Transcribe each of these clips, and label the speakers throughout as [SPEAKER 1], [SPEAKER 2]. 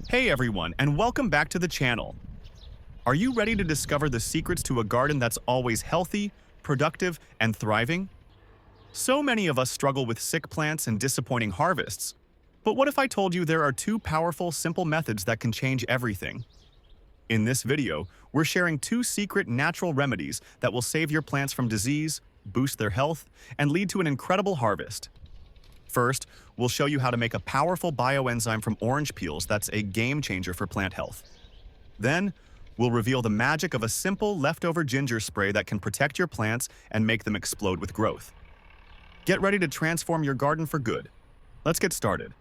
[SPEAKER 1] Hey everyone, and welcome back to the channel. Are you ready to discover the secrets to a garden that's always healthy, productive, and thriving? So many of us struggle with sick plants and disappointing harvests. But what if I told you there are two powerful, simple methods that can change everything? In this video, we're sharing two secret natural remedies that will save your plants from disease, boost their health, and lead to an incredible harvest. First, we'll show you how to make a powerful bioenzyme from orange peels that's a game changer for plant health. Then, we'll reveal the magic of a simple leftover ginger spray that can protect your plants and make them explode with growth. Get ready to transform your garden for good. Let's get started.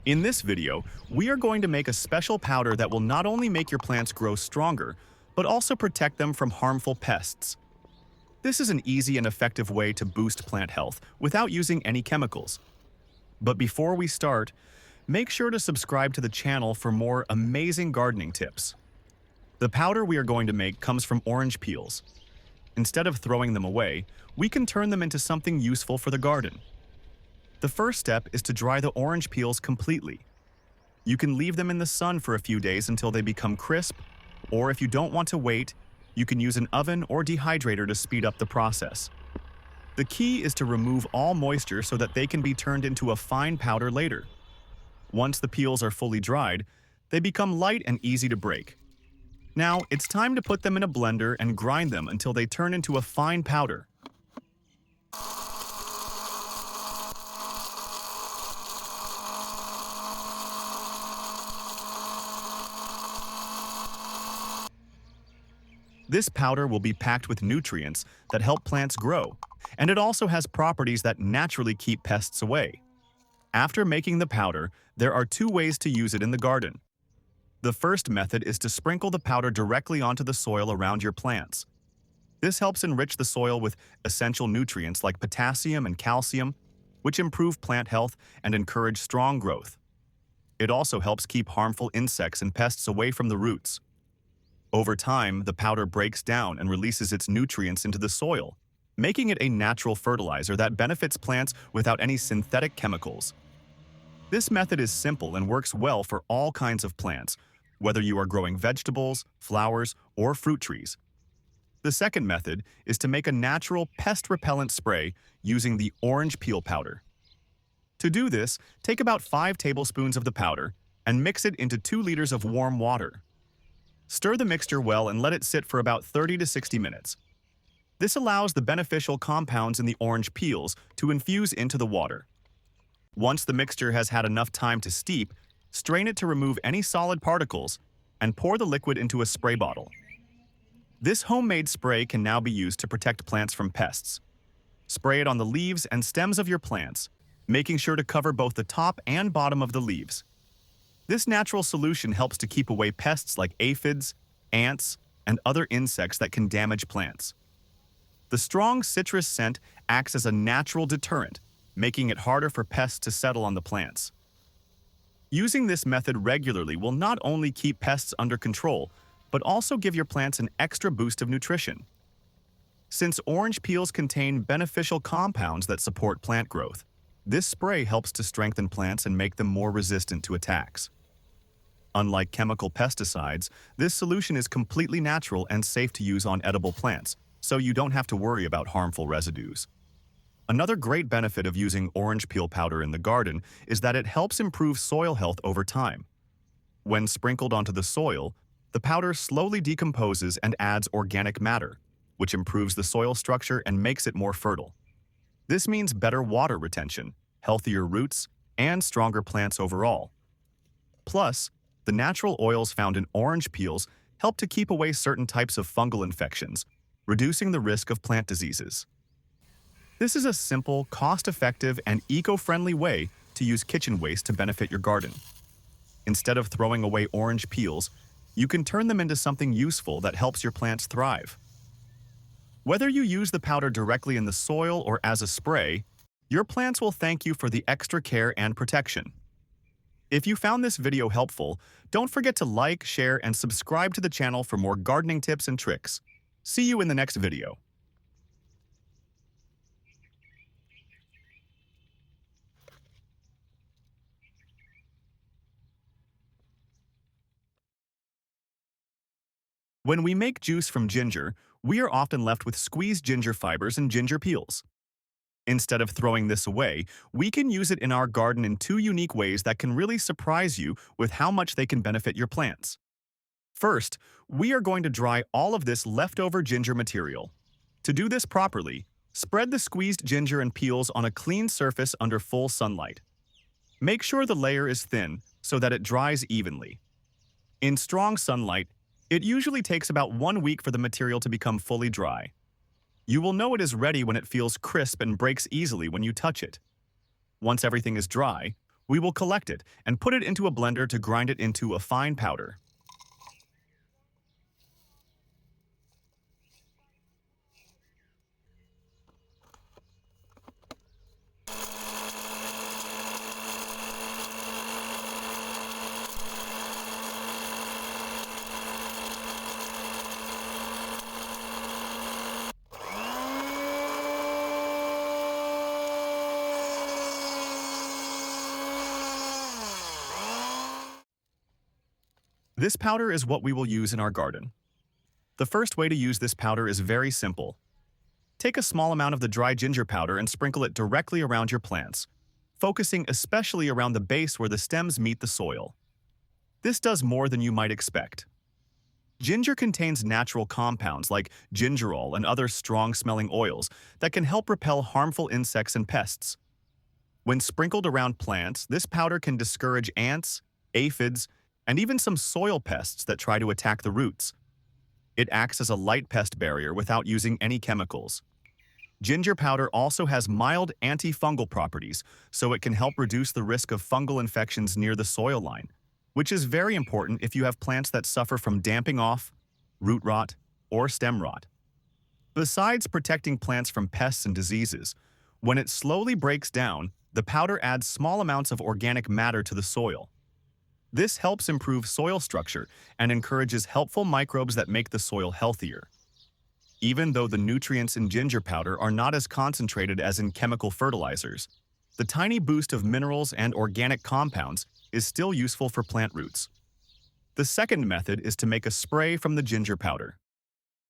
[SPEAKER 1] In this video, we are going to make a special powder that will not only make your plants grow stronger, but also protect them from harmful pests. This is an easy and effective way to boost plant health without using any chemicals. But before we start, make sure to subscribe to the channel for more amazing gardening tips. The powder we are going to make comes from orange peels. Instead of throwing them away, we can turn them into something useful for the garden. The first step is to dry the orange peels completely. You can leave them in the sun for a few days until they become crisp, or if you don't want to wait, you can use an oven or dehydrator to speed up the process. The key is to remove all moisture so that they can be turned into a fine powder later. Once the peels are fully dried, they become light and easy to break. Now, it's time to put them in a blender and grind them until they turn into a fine powder. This powder will be packed with nutrients that help plants grow, and it also has properties that naturally keep pests away. After making the powder, there are two ways to use it in the garden. The first method is to sprinkle the powder directly onto the soil around your plants. This helps enrich the soil with essential nutrients like potassium and calcium, which improve plant health and encourage strong growth. It also helps keep harmful insects and pests away from the roots. Over time, the powder breaks down and releases its nutrients into the soil, making it a natural fertilizer that benefits plants without any synthetic chemicals. This method is simple and works well for all kinds of plants, whether you are growing vegetables, flowers, or fruit trees. The second method is to make a natural pest repellent spray using the orange peel powder. To do this, take about 5 tablespoons of the powder and mix it into 2 liters of warm water. Stir the mixture well and let it sit for about 30 to 60 minutes. This allows the beneficial compounds in the orange peels to infuse into the water. Once the mixture has had enough time to steep, strain it to remove any solid particles and pour the liquid into a spray bottle. This homemade spray can now be used to protect plants from pests. Spray it on the leaves and stems of your plants, making sure to cover both the top and bottom of the leaves. This natural solution helps to keep away pests like aphids, ants, and other insects that can damage plants. The strong citrus scent acts as a natural deterrent, making it harder for pests to settle on the plants. Using this method regularly will not only keep pests under control, but also give your plants an extra boost of nutrition. Since orange peels contain beneficial compounds that support plant growth, this spray helps to strengthen plants and make them more resistant to attacks. Unlike chemical pesticides, this solution is completely natural and safe to use on edible plants, so you don't have to worry about harmful residues. Another great benefit of using orange peel powder in the garden is that it helps improve soil health over time. When sprinkled onto the soil, the powder slowly decomposes and adds organic matter, which improves the soil structure and makes it more fertile. This means better water retention, healthier roots, and stronger plants overall. Plus, the natural oils found in orange peels help to keep away certain types of fungal infections, reducing the risk of plant diseases. This is a simple, cost-effective, and eco-friendly way to use kitchen waste to benefit your garden. Instead of throwing away orange peels, you can turn them into something useful that helps your plants thrive. Whether you use the powder directly in the soil or as a spray, your plants will thank you for the extra care and protection. If you found this video helpful, don't forget to like, share, and subscribe to the channel for more gardening tips and tricks. See you in the next video. When we make juice from ginger, we are often left with squeezed ginger fibers and ginger peels. Instead of throwing this away, we can use it in our garden in two unique ways that can really surprise you with how much they can benefit your plants. First, we are going to dry all of this leftover ginger material. To do this properly, spread the squeezed ginger and peels on a clean surface under full sunlight. Make sure the layer is thin so that it dries evenly. In strong sunlight, it usually takes about 1 week for the material to become fully dry. You will know it is ready when it feels crisp and breaks easily when you touch it. Once everything is dry, we will collect it and put it into a blender to grind it into a fine powder. This powder is what we will use in our garden. The first way to use this powder is very simple. Take a small amount of the dry ginger powder and sprinkle it directly around your plants, focusing especially around the base where the stems meet the soil. This does more than you might expect. Ginger contains natural compounds like gingerol and other strong-smelling oils that can help repel harmful insects and pests. When sprinkled around plants, this powder can discourage ants, aphids, and even some soil pests that try to attack the roots. It acts as a light pest barrier without using any chemicals. Ginger powder also has mild antifungal properties, so it can help reduce the risk of fungal infections near the soil line, which is very important if you have plants that suffer from damping off, root rot, or stem rot. Besides protecting plants from pests and diseases, when it slowly breaks down, the powder adds small amounts of organic matter to the soil. This helps improve soil structure and encourages helpful microbes that make the soil healthier. Even though the nutrients in ginger powder are not as concentrated as in chemical fertilizers, the tiny boost of minerals and organic compounds is still useful for plant roots. The second method is to make a spray from the ginger powder.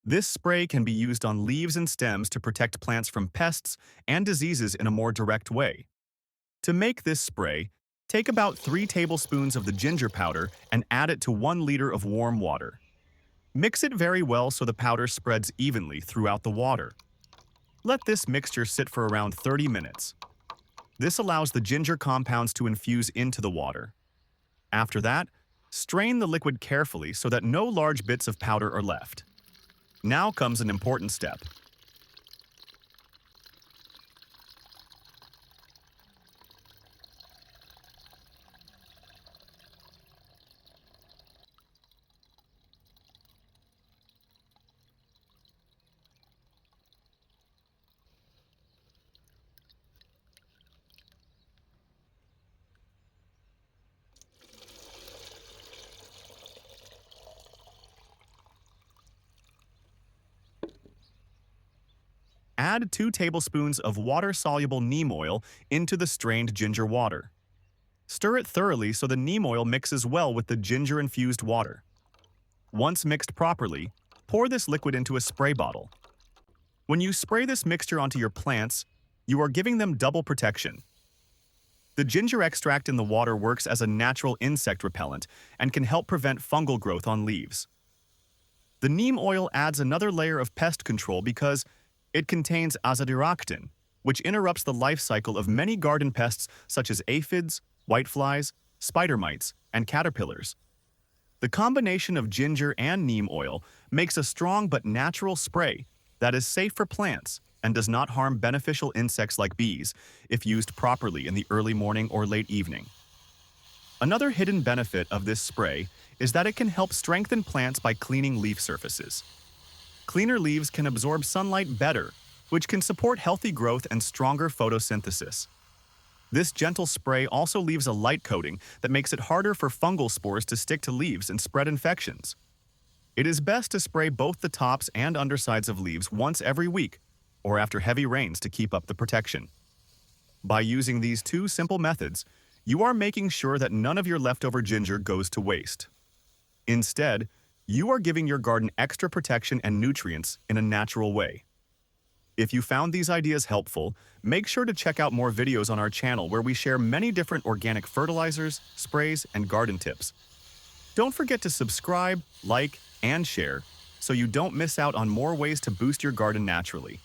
[SPEAKER 1] This spray can be used on leaves and stems to protect plants from pests and diseases in a more direct way. To make this spray, take about 3 tablespoons of the ginger powder and add it to 1 liter of warm water. Mix it very well so the powder spreads evenly throughout the water. Let this mixture sit for around 30 minutes. This allows the ginger compounds to infuse into the water. After that, strain the liquid carefully so that no large bits of powder are left. Now comes an important step. Add 2 tablespoons of water-soluble neem oil into the strained ginger water. Stir it thoroughly so the neem oil mixes well with the ginger-infused water. Once mixed properly, pour this liquid into a spray bottle. When you spray this mixture onto your plants, you are giving them double protection. The ginger extract in the water works as a natural insect repellent and can help prevent fungal growth on leaves. The neem oil adds another layer of pest control because it contains azadirachtin, which interrupts the life cycle of many garden pests such as aphids, whiteflies, spider mites, and caterpillars. The combination of ginger and neem oil makes a strong but natural spray that is safe for plants and does not harm beneficial insects like bees if used properly in the early morning or late evening. Another hidden benefit of this spray is that it can help strengthen plants by cleaning leaf surfaces. Cleaner leaves can absorb sunlight better, which can support healthy growth and stronger photosynthesis. This gentle spray also leaves a light coating that makes it harder for fungal spores to stick to leaves and spread infections. It is best to spray both the tops and undersides of leaves once every week, or after heavy rains to keep up the protection. By using these two simple methods, you are making sure that none of your leftover ginger goes to waste. Instead, you are giving your garden extra protection and nutrients in a natural way. If you found these ideas helpful, make sure to check out more videos on our channel where we share many different organic fertilizers, sprays, and garden tips. Don't forget to subscribe, like, and share so you don't miss out on more ways to boost your garden naturally.